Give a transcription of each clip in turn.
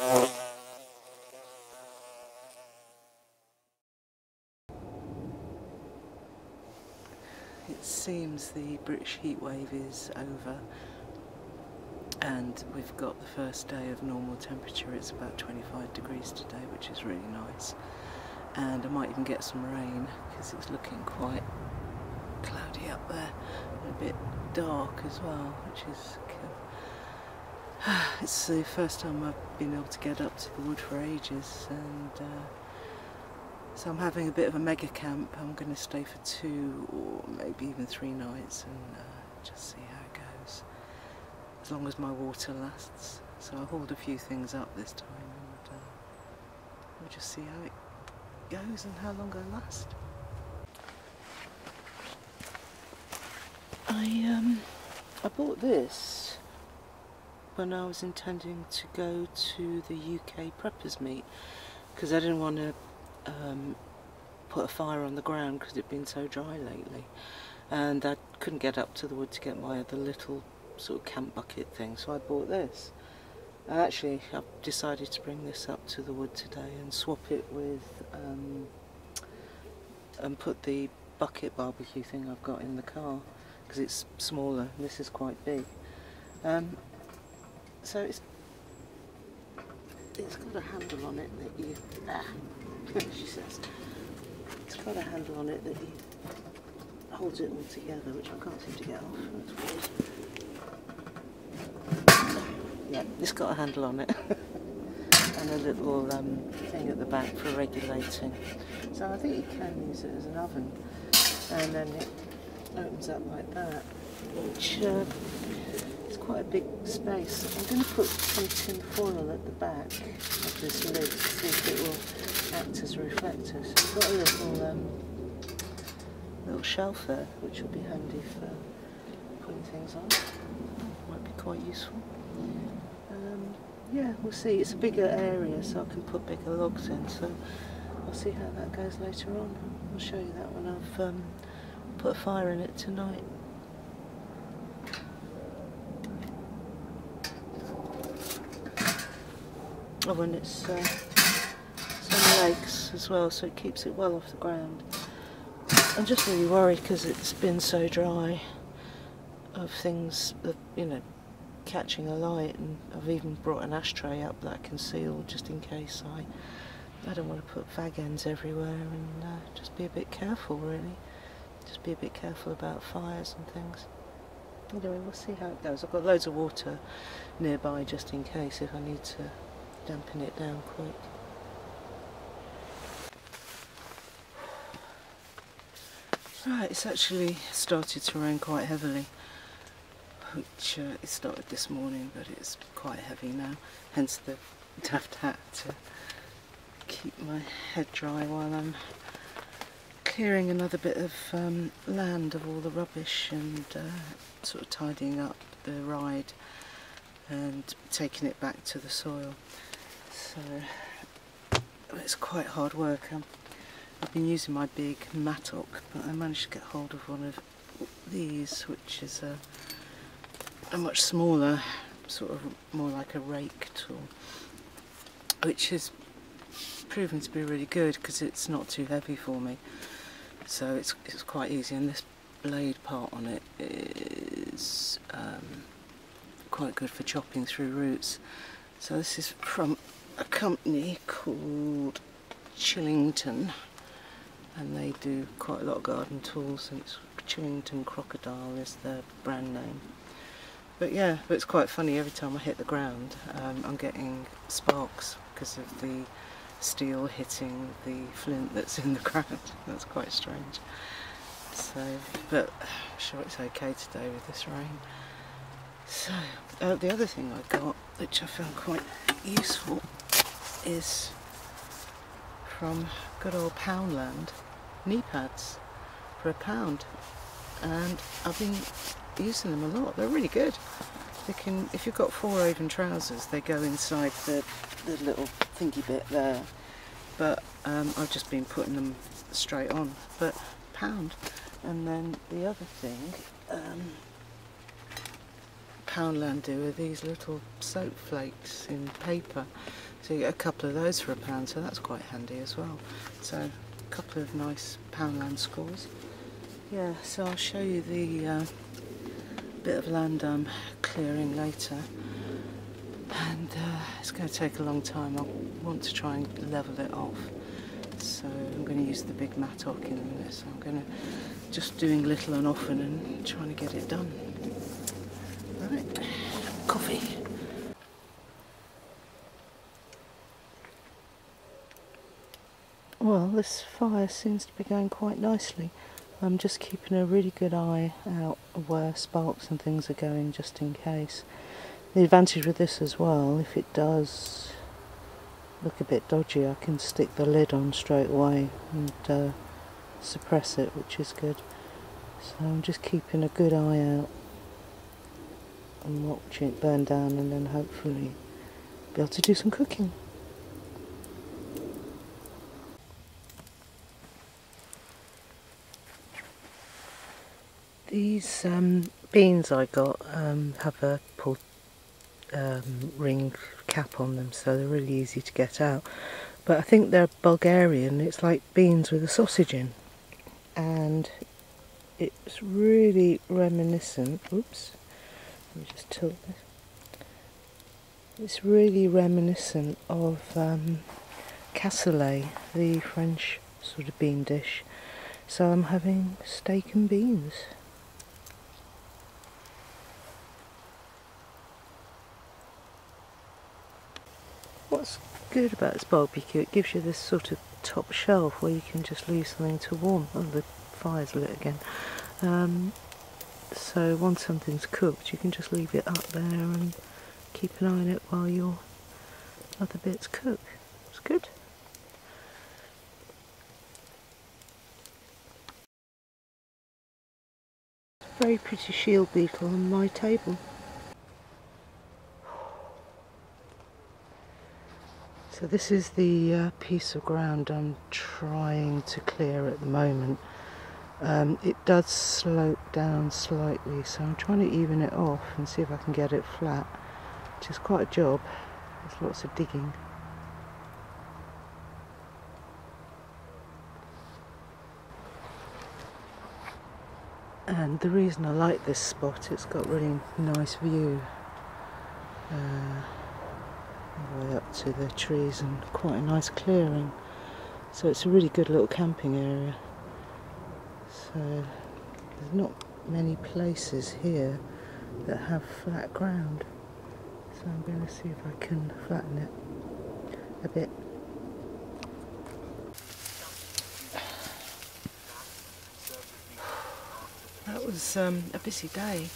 It seems the British heatwave is over and we've got the first day of normal temperature. It's about 25 degrees today, which is really nice, and I might even get some rain because it's looking quite cloudy up there and a bit dark as well, which is cool. It's the first time I've been able to get up to the wood for ages, and so I'm having a bit of a mega camp. I'm going to stay for 2 or maybe even 3 nights and just see how it goes, as long as my water lasts. So I hauled a few things up this time, and we'll just see how it goes and how long I last. I bought this when I was intending to go to the UK preppers meet, because I didn't want to put a fire on the ground because it'd been so dry lately, and I couldn't get up to the wood to get my other little sort of camp bucket thing, so I bought this. And actually I've decided to bring this up to the wood today and swap it with and put the bucket barbecue thing I've got in the car, because it's smaller and this is quite big. So it's got a handle on it that you she says it's got a handle on it that you holds it all together, which I can't seem to get off. That's weird. Yeah, it's got a handle on it and a little thing at the back for regulating. So I think you can use it as an oven, and then it opens up like that, which is quite a big space. I'm going to put some tin foil at the back of this lid to see if it will act as a reflector. So it's got a little shelf there, which will be handy for putting things on. Might be quite useful. Yeah, we'll see. It's a bigger area, so I can put bigger logs in, so I'll see how that goes later on. I'll show you that when I've put a fire in it tonight. Oh, and it's on legs as well, so it keeps it well off the ground. I'm just really worried because it's been so dry of things that, you know, catching alight, and I've even brought an ashtray up that I can seal just in case. I don't want to put fag ends everywhere, and just be a bit careful really. Just be a bit careful about fires and things. Anyway, we'll see how it goes. I've got loads of water nearby just in case if I need to dampen it down quick. Right, it's actually started to rain quite heavily, which it started this morning, but it's quite heavy now, hence the daft hat to keep my head dry while I'm clearing another bit of land of all the rubbish and sort of tidying up the ride and taking it back to the soil. So it's quite hard work. I've been using my big mattock, but I managed to get hold of one of these, which is a much smaller, sort of more like a rake tool, which has proven to be really good because it's not too heavy for me. So it's quite easy, and this blade part on it is quite good for chopping through roots. So this is from a company called Chillington, and they do quite a lot of garden tools, and it's Chillington Crocodile is their brand name. But yeah, but it's quite funny, every time I hit the ground I'm getting sparks because of the steel hitting the flint that's in the ground. That's quite strange. So, but I'm sure it's okay today with this rain. So, the other thing I got, which I found quite useful, is from good old Poundland, knee pads for £1, and I've been using them a lot. They're really good. They can, if you've got 4 Raven trousers, they go inside the little thingy bit there, but I've just been putting them straight on, but £1. And then the other thing Poundland do are these little soap flakes in paper, So you get a couple of those for £1, so that's quite handy as well. So a couple of nice Poundland scores. Yeah, so I'll show you the bit of land I'm clearing later. And it's going to take a long time. I want to try and level it off. So I'm going to use the big mattock in a minute. So I'm going to just doing little and often and trying to get it done. Right, coffee. Well, this fire seems to be going quite nicely. I'm just keeping a really good eye out where sparks and things are going, just in case. The advantage with this as well, if it does look a bit dodgy, I can stick the lid on straight away and suppress it, which is good. So I'm just keeping a good eye out and watching it burn down, and then hopefully be able to do some cooking. These beans I got have a pulled ring cap on them, so they're really easy to get out. But I think they're Bulgarian. It's like beans with a sausage in, and it's really reminiscent. Oops, let me just tilt this. It's really reminiscent of cassoulet, the French sort of bean dish. So I'm having steak and beans. What's good about this barbecue, it gives you this sort of top shelf where you can just leave something to warm. Oh, the fire's lit again. So once something's cooked, you can just leave it up there and keep an eye on it while your other bits cook. It's good. Very pretty shield beetle on my table. So this is the piece of ground I'm trying to clear at the moment. It does slope down slightly, so I'm trying to even it off and see if I can get it flat, which is quite a job. There's lots of digging. And the reason I like this spot, it's got really nice view all the way up to the trees and quite a nice clearing. So it's a really good little camping area. So there's not many places here that have flat ground. So I'm going to see if I can flatten it a bit. That was a busy day.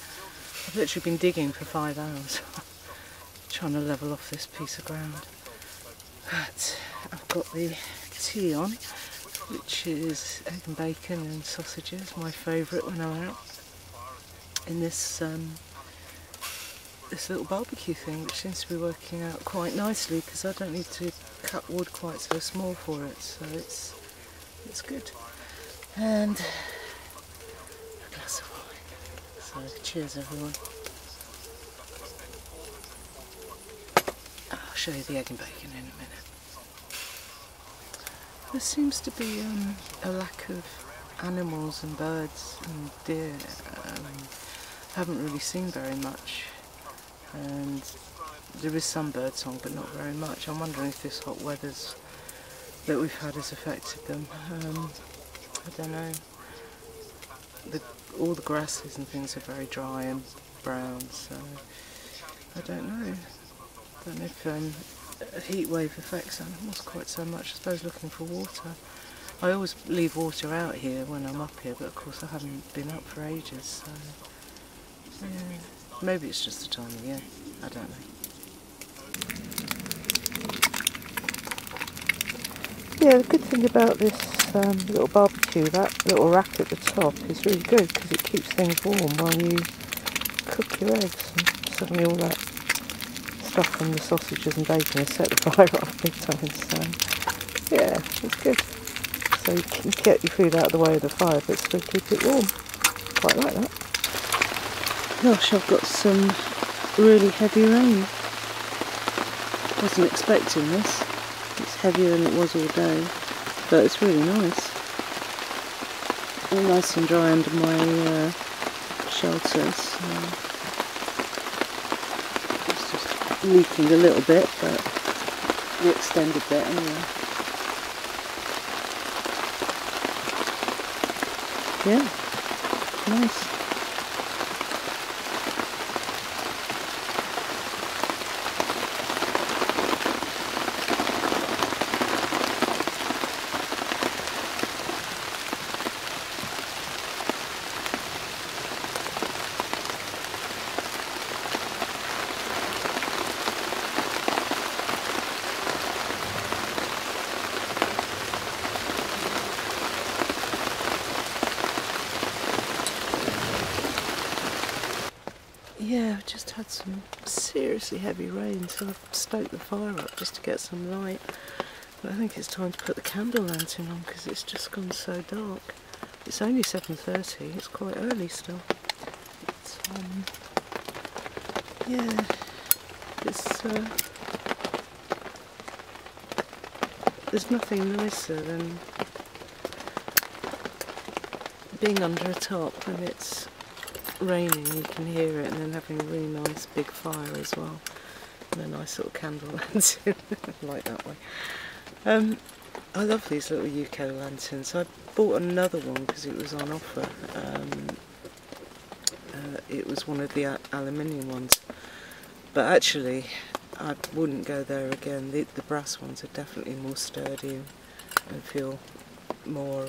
I've literally been digging for 5 hours trying to level off this piece of ground. But I've got the tea on, which is egg and bacon and sausages, my favourite when I'm out, in this this little barbecue thing, which seems to be working out quite nicely because I don't need to cut wood quite so small for it, so it's good. And a glass of wine. So cheers everyone. I'll show you the egg and bacon in a minute. There seems to be a lack of animals and birds and deer. Haven't really seen very much, and there is some bird song but not very much. I'm wondering if this hot weather's that we've had has affected them. I don't know. All the grasses and things are very dry and brown, so I don't know. I don't know if a heat wave affects animals quite so much. I suppose looking for water. I always leave water out here when I'm up here, but of course I haven't been up for ages, so yeah. Maybe it's just the time of year. I don't know. Yeah, the good thing about this little barbecue, that little rack at the top is really good because it keeps things warm while you cook your eggs, and suddenly all that stuff from the sausages and bacon has set the fire off big time, so yeah, it's good. So you can get your food out of the way of the fire but still keep it warm. Quite like that. Gosh, I've got some really heavy rain. Wasn't expecting this. It's heavier than it was all day, but it's really nice. All nice and dry under my shelters. It's just leaking a little bit, but the extended bit anyway. Yeah, nice. Yeah, I've just had some seriously heavy rain, so I've stoked the fire up just to get some light. But I think it's time to put the candle lantern on because it's just gone so dark. It's only 7:30, it's quite early still. But, yeah, there's nothing nicer than being under a tarp when it's raining, you can hear it, and then having a really nice big fire as well, and a nice little candle lantern. I like that way. I love these little UCO lanterns. I bought another one because it was on offer. It was one of the aluminium ones, but actually I wouldn't go there again. The brass ones are definitely more sturdy and feel more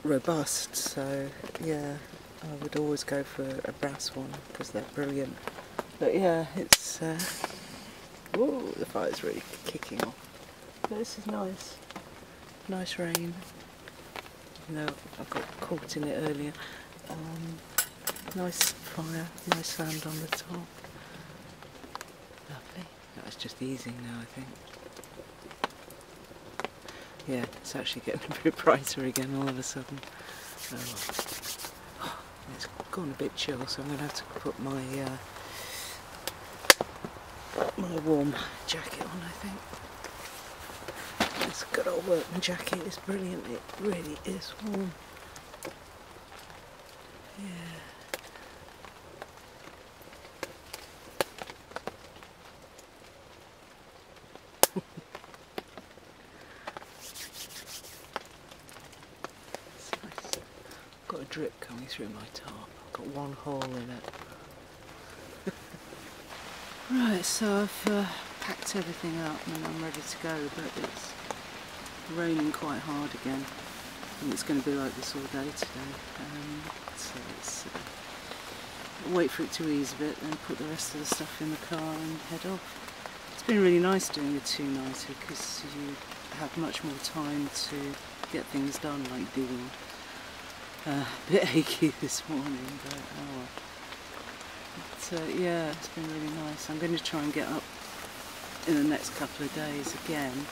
robust, so yeah, I would always go for a brass one because they're brilliant. But yeah, it's whoa, the fire's really kicking off. But this is nice. Nice rain. You know, I got caught in it earlier. Nice fire, nice sand on the top. Lovely. That's just easing now, I think. Yeah, it's actually getting a bit brighter again all of a sudden. Oh, it's gone a bit chill, so I'm going to have to put my my warm jacket on, I think. This good old workman jacket is brilliant, it really is warm. Yeah. Got a drip coming through my tarp. I've got one hole in it. Right, so I've packed everything up and I'm ready to go, but it's raining quite hard again. And it's going to be like this all day today. So it's wait for it to ease a bit, then put the rest of the stuff in the car and head off. It's been really nice doing a two-nighter because you have much more time to get things done, like digging. A bit achy this morning, but oh well. But, yeah, it's been really nice. I'm going to try and get up in the next couple of days again.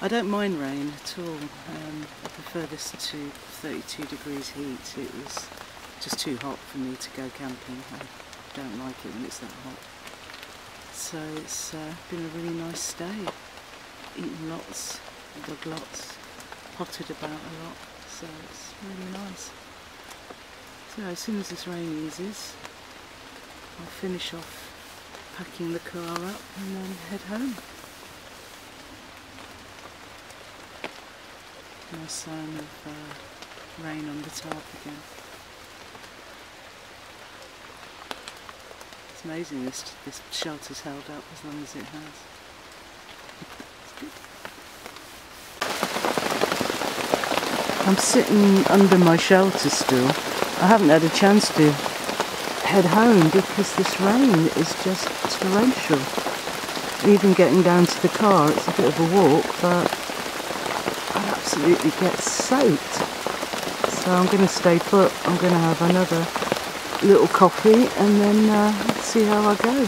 I don't mind rain at all. I prefer this to 32 degrees heat. It was just too hot for me to go camping. I don't like it when it's that hot. So it's been a really nice stay. Eaten lots, dug lots, potted about a lot. So it's really nice. So as soon as this rain eases, I'll finish off packing the car up and then head home. Nice sign of rain on the tarp again. It's amazing this shelter's held up as long as it has. It's good. I'm sitting under my shelter still. I haven't had a chance to head home because this rain is just torrential. Even getting down to the car, it's a bit of a walk, but I absolutely get soaked. So I'm going to stay put. I'm going to have another little coffee and then see how I go.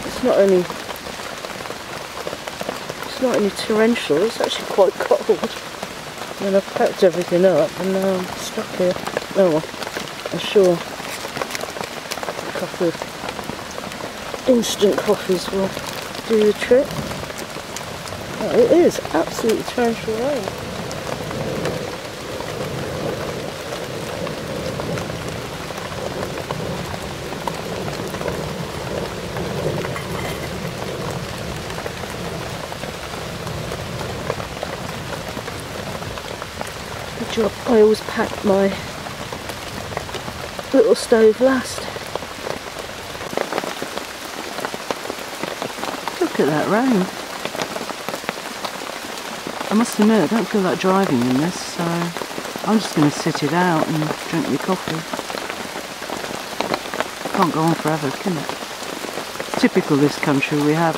It's not only torrential, it's actually quite cold. And I've packed everything up and now I'm stuck here. Oh well, I'm sure a couple of instant coffees will do the trick. Oh, it is absolutely torrential rain. Good job. I always pack my little stove last. Look at that rain. I must admit, I don't feel like driving in this, so I'm just going to sit it out and drink my coffee. Can't go on forever, can it? It's typical this country. We have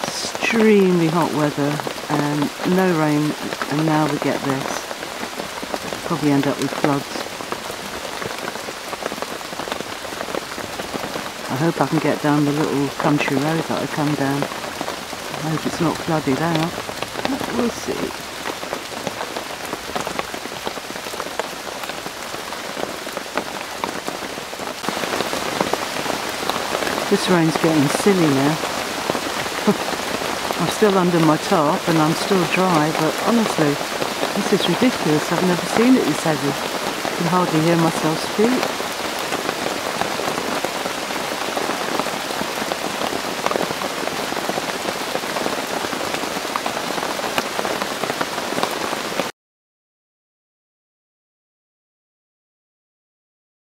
extremely hot weather and no rain, and now we get this. Probably end up with floods. I hope I can get down the little country road that I come down. I hope it's not flooded out. We'll see. This rain's getting silly now. I'm still under my tarp and I'm still dry, but honestly, this is ridiculous. I've never seen it this heavy. I can hardly hear myself speak.